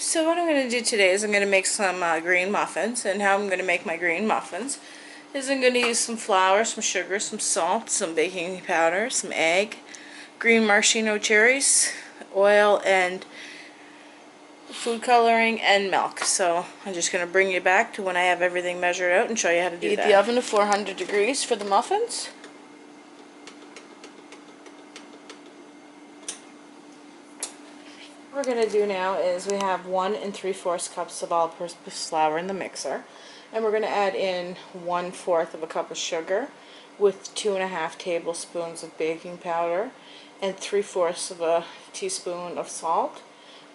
So what I'm going to do today is I'm going to make some green muffins, and how I'm going to make my green muffins is I'm going to use some flour, some sugar, some salt, some baking powder, some egg, green maraschino cherries, oil, and food coloring, and milk. So I'm just going to bring you back to when I have everything measured out and show you how to do that. Heat the oven to 400 degrees for the muffins. What we're going to do now is we have 1 3/4 cups of all-purpose flour in the mixer, and we're going to add in 1/4 of a cup of sugar with 2.5 tablespoons of baking powder and 3/4 of a teaspoon of salt,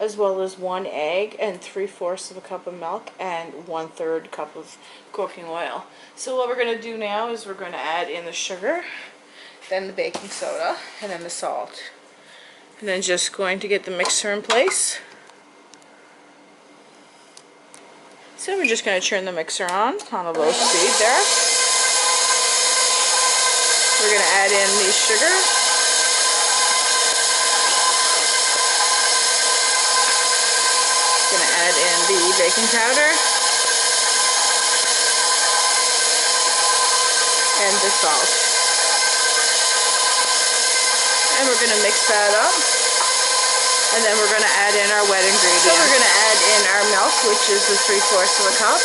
as well as 1 egg and 3/4 of a cup of milk and 1/3 cup of cooking oil. So what we're going to do now is we're going to add in the sugar, then the baking soda, and then the salt. And then just going to get the mixer in place. So we're just going to turn the mixer on a low speed there. We're going to add in the sugar. Going to add in the baking powder. And the salt. And we're going to mix that up, and then we're going to add in our wet ingredients. So we're going to add in our milk, which is the 3/4 of a cup.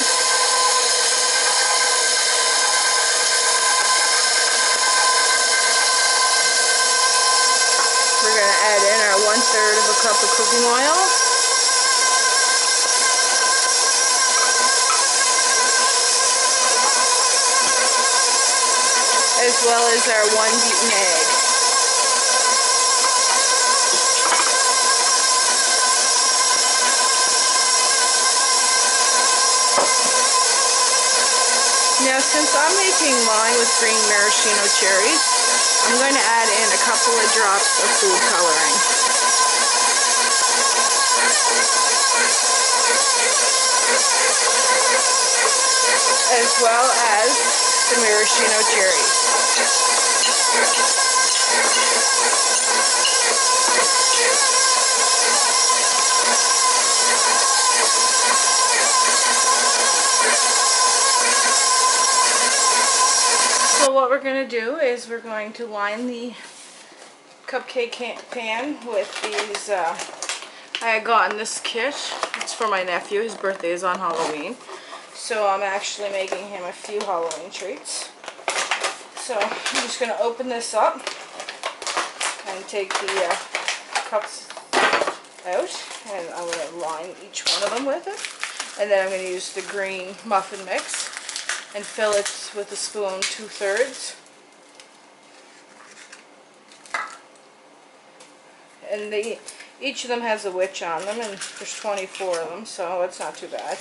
We're going to add in our 1/3 of a cup of cooking oil. As well as our 1 beaten egg. Now, since I'm making mine with green maraschino cherries, I'm going to add in a couple of drops of food coloring. As well as the maraschino cherries. So what we're going to do is we're going to line the cupcake pan with these. I had gotten this kit. It's for my nephew. His birthday is on Halloween. So I'm actually making him a few Halloween treats. So I'm just going to open this up and take the cups out. And I'm going to line each one of them with it. And then I'm going to use the green muffin mix and fill it with a spoon 2/3. And each of them has a witch on them, and there's 24 of them, so it's not too bad.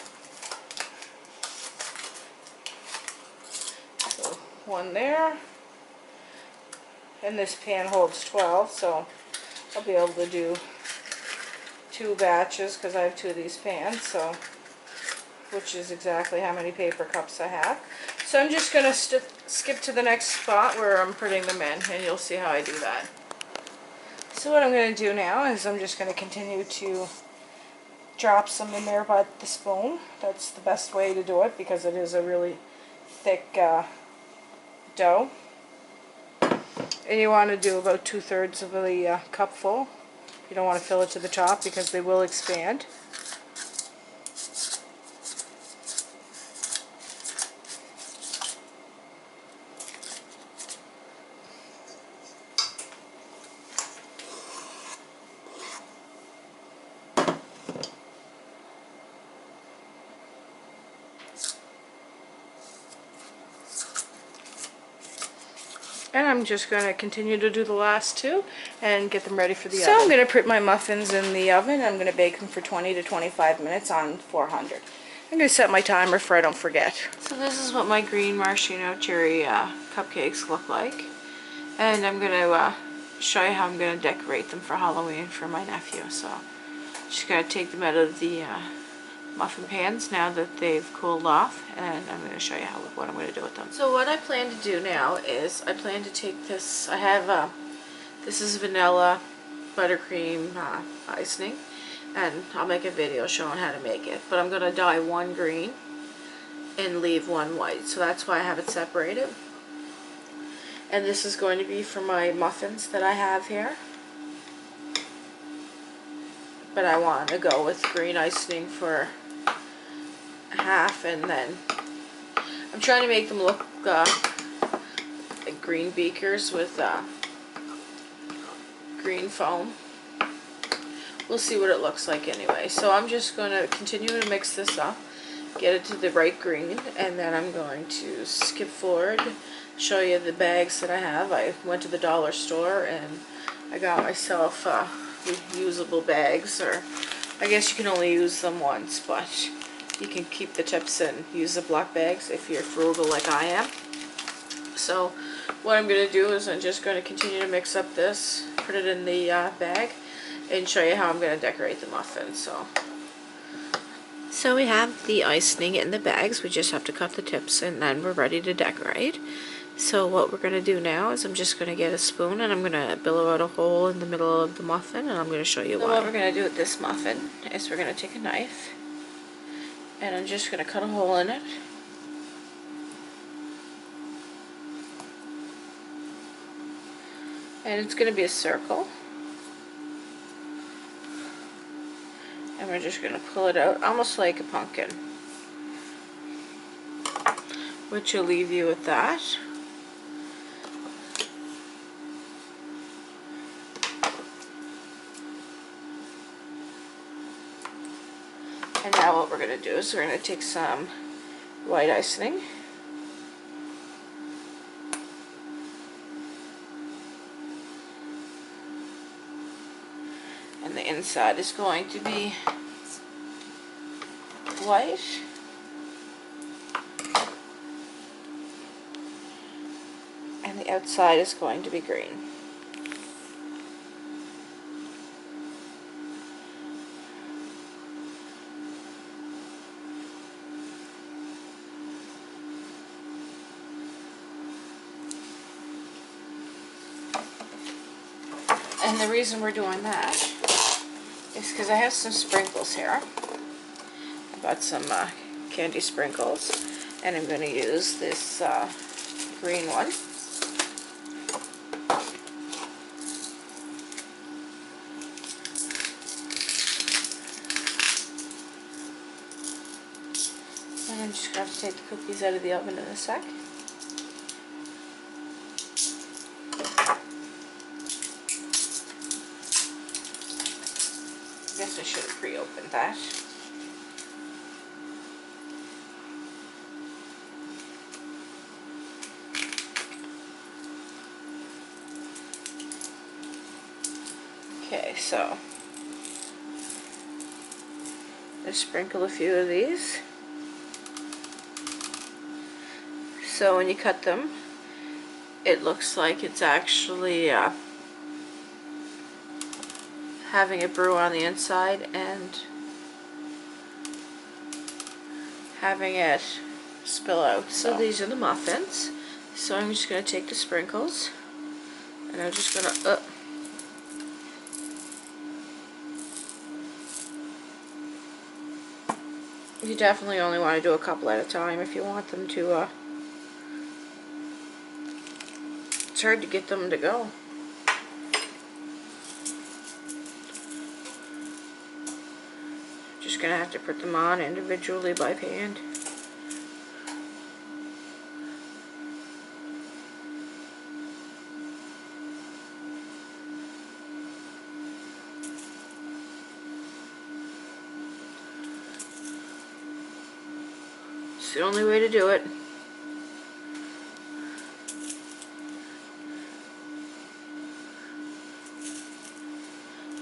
So 1 there. And this pan holds 12, so I'll be able to do 2 batches because I have 2 of these pans, so which is exactly how many paper cups I have. So I'm just going to skip to the next spot where I'm putting them in, and you'll see how I do that. So what I'm going to do now is I'm just going to continue to drop some in there by the spoon. That's the best way to do it because it is a really thick dough. And you want to do about 2/3 of the cup full. You don't want to fill it to the top because they will expand. And I'm just going to continue to do the last 2 and get them ready for the oven. So I'm going to put my muffins in the oven. I'm going to bake them for 20 to 25 minutes on 400. I'm going to set my timer so I don't forget. So this is what my green maraschino cherry cupcakes look like. And I'm going to show you how I'm going to decorate them for Halloween for my nephew. So I'm just going to take them out of the muffin pans now that they've cooled off, and I'm going to show you what I'm going to do with them. So what I plan to do now is I plan to take this, I have this is vanilla buttercream icing, and I'll make a video showing how to make it. But I'm going to dye one green and leave one white, so that's why I have it separated. And this is going to be for my muffins that I have here. But I want to go with green icing for half, and then I'm trying to make them look like green beakers with green foam. We'll see what it looks like anyway. So I'm just going to continue to mix this up, get it to the right green, and then I'm going to skip forward, show you the bags that I have. I went to the dollar store and I got myself reusable bags, or I guess you can only use them once, but you can keep the tips and use the black bags if you're frugal like I am. So what I'm going to do is I'm just going to continue to mix up this, put it in the bag, and show you how I'm going to decorate the muffin. So we have the icing in the bags. We just have to cut the tips and then we're ready to decorate. So what we're going to do now is I'm just going to get a spoon and I'm going to billow out a hole in the middle of the muffin, and I'm going to show you why. So what we're going to do with this muffin is we're going to take a knife and I'm just going to cut a hole in it. And it's going to be a circle. And we're just going to pull it out, almost like a pumpkin. Which will leave you with that. And now what we're going to do is we're going to take some white icing. And the inside is going to be white. And the outside is going to be green. And the reason we're doing that is because I have some sprinkles here. I bought some candy sprinkles, and I'm going to use this green one. And I'm just going to take the cookies out of the oven in a sec. I guess I should have pre-opened that. Okay, so just sprinkle a few of these. So when you cut them, it looks like it's actually having a brew on the inside and having it spill out. So these are the muffins. So I'm just going to take the sprinkles and I'm just going to you definitely only want to do a couple at a time if you want them to it's hard to get them to go. Just gonna have to put them on individually by hand. It's the only way to do it.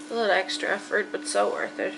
A little extra effort, but so worth it.